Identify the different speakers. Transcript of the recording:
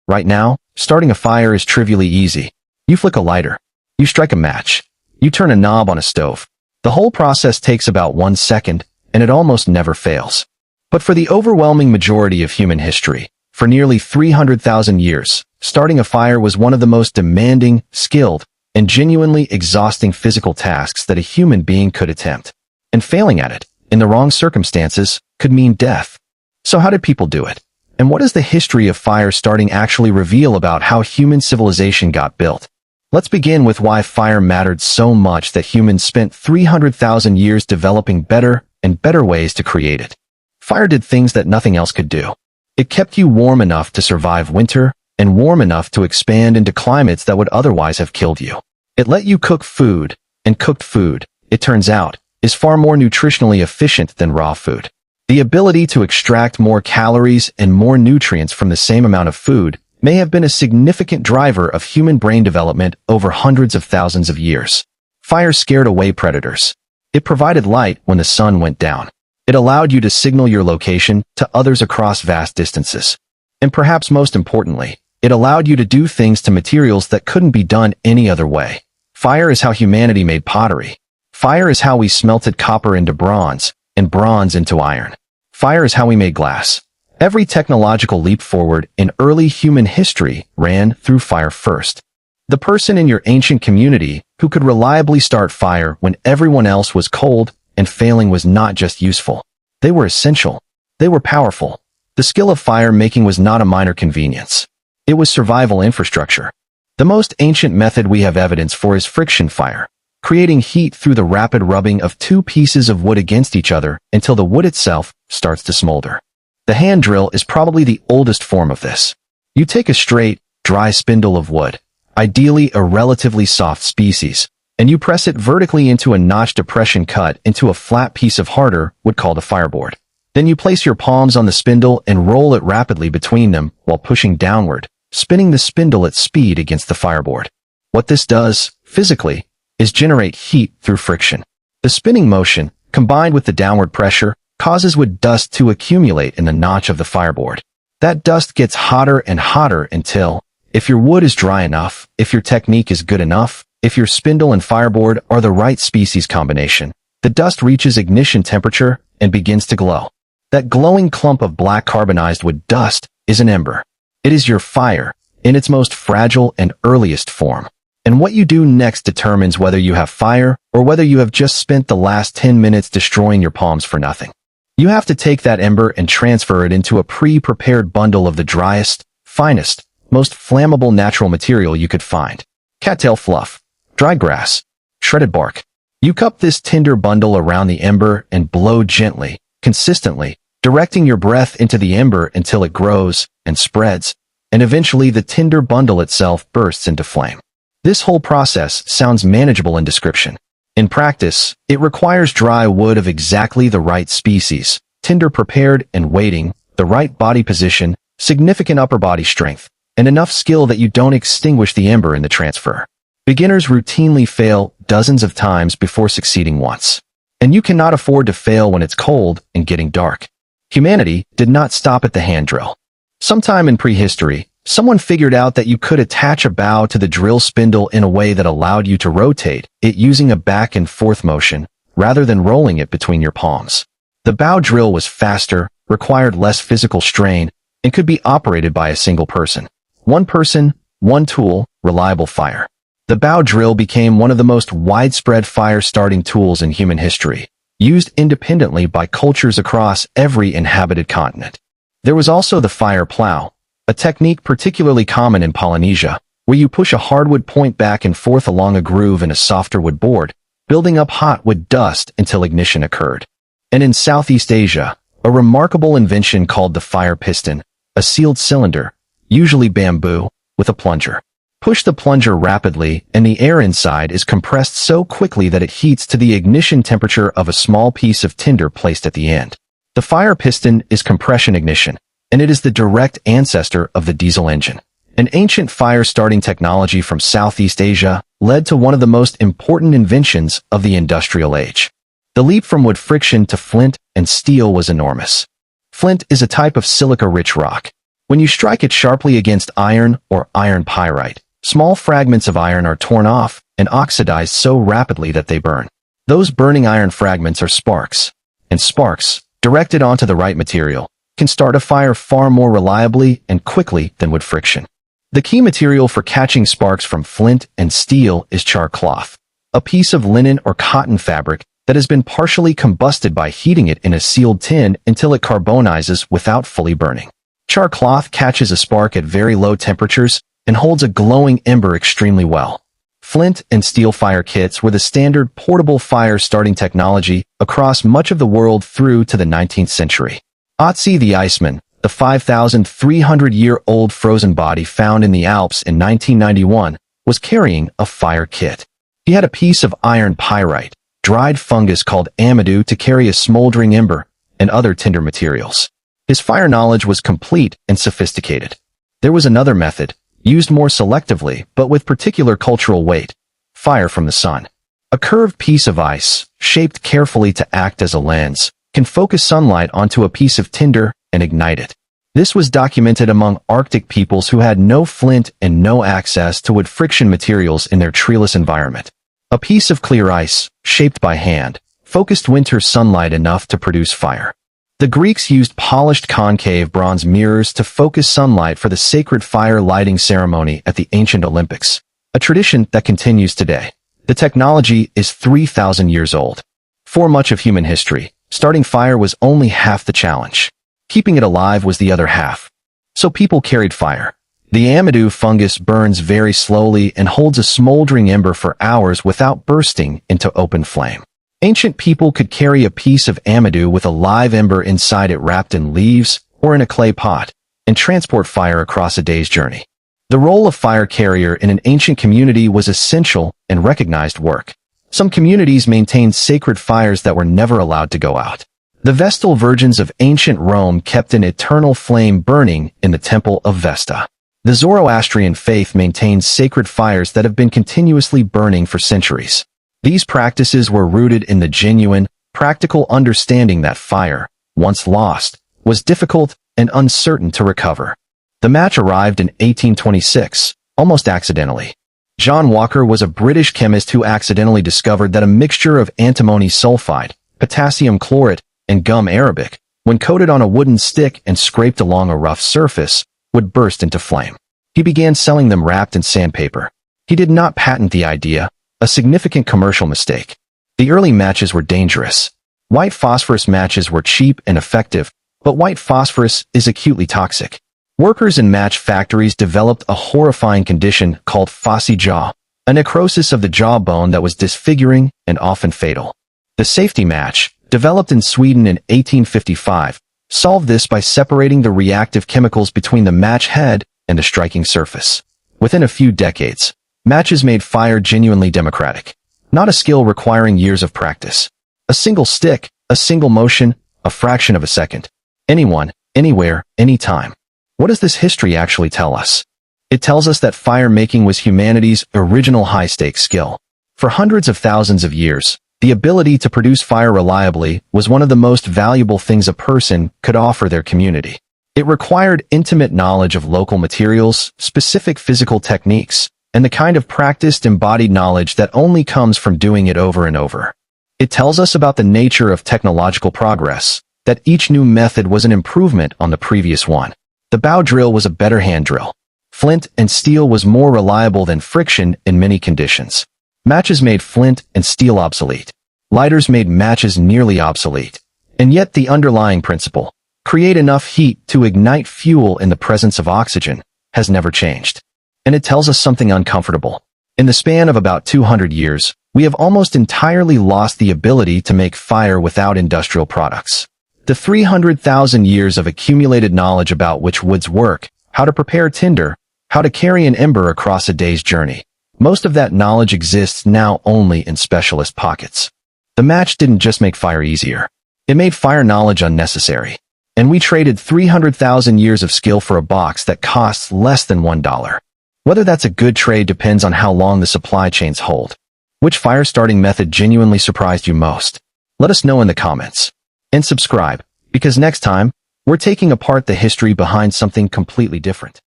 Speaker 1: Right now, starting a fire is trivially easy. You flick a lighter. You strike a match. You turn a knob on a stove. The whole process takes about 1 second, and it almost never fails. But for the overwhelming majority of human history, for nearly 300,000 years, starting a fire was one of the most demanding, skilled, and genuinely exhausting physical tasks that a human being could attempt. And failing at it, in the wrong circumstances, could mean death. So how did people do it? And what does the history of fire starting actually reveal about how human civilization got built? Let's begin with why fire mattered so much that humans spent 300,000 years developing better and better ways to create it. Fire did things that nothing else could do. It kept you warm enough to survive winter and warm enough to expand into climates that would otherwise have killed you. It let you cook food, and cooked food, it turns out, is far more nutritionally efficient than raw food. The ability to extract more calories and more nutrients from the same amount of food may have been a significant driver of human brain development over hundreds of thousands of years. Fire scared away predators. It provided light when the sun went down. It allowed you to signal your location to others across vast distances. And perhaps most importantly, it allowed you to do things to materials that couldn't be done any other way. Fire is how humanity made pottery. Fire is how we smelted copper into bronze, and bronze into iron. Fire is how we made glass. Every technological leap forward in early human history ran through fire first. The person in your ancient community who could reliably start fire when everyone else was cold and failing was not just useful. They were essential. They were powerful. The skill of fire making was not a minor convenience. It was survival infrastructure. The most ancient method we have evidence for is friction fire, creating heat through the rapid rubbing of two pieces of wood against each other until the wood itself starts to smolder. The hand drill is probably the oldest form of this. You take a straight, dry spindle of wood, ideally a relatively soft species, and you press it vertically into a notch depression cut into a flat piece of harder wood called a fireboard. Then you place your palms on the spindle and roll it rapidly between them while pushing downward, spinning the spindle at speed against the fireboard. What this does, physically, is generate heat through friction. The spinning motion, combined with the downward pressure, causes wood dust to accumulate in the notch of the fireboard. That dust gets hotter and hotter until, if your wood is dry enough, if your technique is good enough, if your spindle and fireboard are the right species combination, the dust reaches ignition temperature and begins to glow. That glowing clump of black carbonized wood dust is an ember. It is your fire, in its most fragile and earliest form. And what you do next determines whether you have fire or whether you have just spent the last 10 minutes destroying your palms for nothing. You have to take that ember and transfer it into a pre-prepared bundle of the driest, finest, most flammable natural material you could find. Cattail fluff, dry grass, shredded bark. You cup this tinder bundle around the ember and blow gently, consistently, directing your breath into the ember until it grows and spreads, and eventually the tinder bundle itself bursts into flame. This whole process sounds manageable in description. In practice, it requires dry wood of exactly the right species, tinder prepared and waiting, the right body position, significant upper body strength, and enough skill that you don't extinguish the ember in the transfer. Beginners routinely fail dozens of times before succeeding once. And you cannot afford to fail when it's cold and getting dark. Humanity did not stop at the hand drill. Sometime in prehistory, someone figured out that you could attach a bow to the drill spindle in a way that allowed you to rotate it using a back and forth motion, rather than rolling it between your palms. The bow drill was faster, required less physical strain, and could be operated by a single person. One person, one tool, reliable fire. The bow drill became one of the most widespread fire-starting tools in human history, used independently by cultures across every inhabited continent. There was also the fire plow, a technique particularly common in Polynesia, where you push a hardwood point back and forth along a groove in a softer wood board, building up hot wood dust until ignition occurred. And in Southeast Asia, a remarkable invention called the fire piston, a sealed cylinder, usually bamboo, with a plunger. Push the plunger rapidly, and the air inside is compressed so quickly that it heats to the ignition temperature of a small piece of tinder placed at the end. The fire piston is compression ignition, and it is the direct ancestor of the diesel engine. An ancient fire-starting technology from Southeast Asia led to one of the most important inventions of the industrial age. The leap from wood friction to flint and steel was enormous. Flint is a type of silica-rich rock. When you strike it sharply against iron or iron pyrite, small fragments of iron are torn off and oxidized so rapidly that they burn. Those burning iron fragments are sparks, and sparks, directed onto the right material, can start a fire far more reliably and quickly than would friction. The key material for catching sparks from flint and steel is char cloth, a piece of linen or cotton fabric that has been partially combusted by heating it in a sealed tin until it carbonizes without fully burning. Char cloth catches a spark at very low temperatures and holds a glowing ember extremely well. Flint and steel fire kits were the standard portable fire-starting technology across much of the world through to the 19th century. Otzi the Iceman, the 5,300-year-old frozen body found in the Alps in 1991, was carrying a fire kit. He had a piece of iron pyrite, dried fungus called amadou to carry a smoldering ember, and other tinder materials. His fire knowledge was complete and sophisticated. There was another method, used more selectively but with particular cultural weight: fire from the sun. A curved piece of ice, shaped carefully to act as a lens, can focus sunlight onto a piece of tinder and ignite it. This was documented among Arctic peoples who had no flint and no access to wood friction materials in their treeless environment. A piece of clear ice, shaped by hand, focused winter sunlight enough to produce fire. The Greeks used polished concave bronze mirrors to focus sunlight for the sacred fire lighting ceremony at the ancient Olympics, a tradition that continues today. The technology is 3,000 years old. For much of human history, starting fire was only half the challenge. Keeping it alive was the other half. So people carried fire. The amadou fungus burns very slowly and holds a smoldering ember for hours without bursting into open flame. Ancient people could carry a piece of amadou with a live ember inside it wrapped in leaves or in a clay pot, and transport fire across a day's journey. The role of fire carrier in an ancient community was essential and recognized work. Some communities maintained sacred fires that were never allowed to go out. The Vestal Virgins of ancient Rome kept an eternal flame burning in the Temple of Vesta. The Zoroastrian faith maintains sacred fires that have been continuously burning for centuries. These practices were rooted in the genuine, practical understanding that fire, once lost, was difficult and uncertain to recover. The match arrived in 1826, almost accidentally. John Walker was a British chemist who accidentally discovered that a mixture of antimony sulfide, potassium chlorate, and gum arabic, when coated on a wooden stick and scraped along a rough surface, would burst into flame. He began selling them wrapped in sandpaper. He did not patent the idea, a significant commercial mistake. The early matches were dangerous. White phosphorus matches were cheap and effective, but white phosphorus is acutely toxic. Workers in match factories developed a horrifying condition called phossy jaw, a necrosis of the jawbone that was disfiguring and often fatal. The safety match, developed in Sweden in 1855, solved this by separating the reactive chemicals between the match head and the striking surface. Within a few decades, matches made fire genuinely democratic, not a skill requiring years of practice. A single stick, a single motion, a fraction of a second. Anyone, anywhere, anytime. What does this history actually tell us? It tells us that fire making was humanity's original high-stakes skill. For hundreds of thousands of years, the ability to produce fire reliably was one of the most valuable things a person could offer their community. It required intimate knowledge of local materials, specific physical techniques, and the kind of practiced embodied knowledge that only comes from doing it over and over. It tells us about the nature of technological progress, that each new method was an improvement on the previous one. The bow drill was a better hand drill. Flint and steel was more reliable than friction in many conditions. Matches made flint and steel obsolete. Lighters made matches nearly obsolete. And yet the underlying principle, create enough heat to ignite fuel in the presence of oxygen, has never changed. And it tells us something uncomfortable. In the span of about 200 years, we have almost entirely lost the ability to make fire without industrial products. The 300,000 years of accumulated knowledge about which woods work, how to prepare tinder, how to carry an ember across a day's journey, most of that knowledge exists now only in specialist pockets. The match didn't just make fire easier. It made fire knowledge unnecessary. And we traded 300,000 years of skill for a box that costs less than $1. Whether that's a good trade depends on how long the supply chains hold. Which fire starting method genuinely surprised you most? Let us know in the comments. And subscribe, because next time, We're taking apart the history behind something completely different.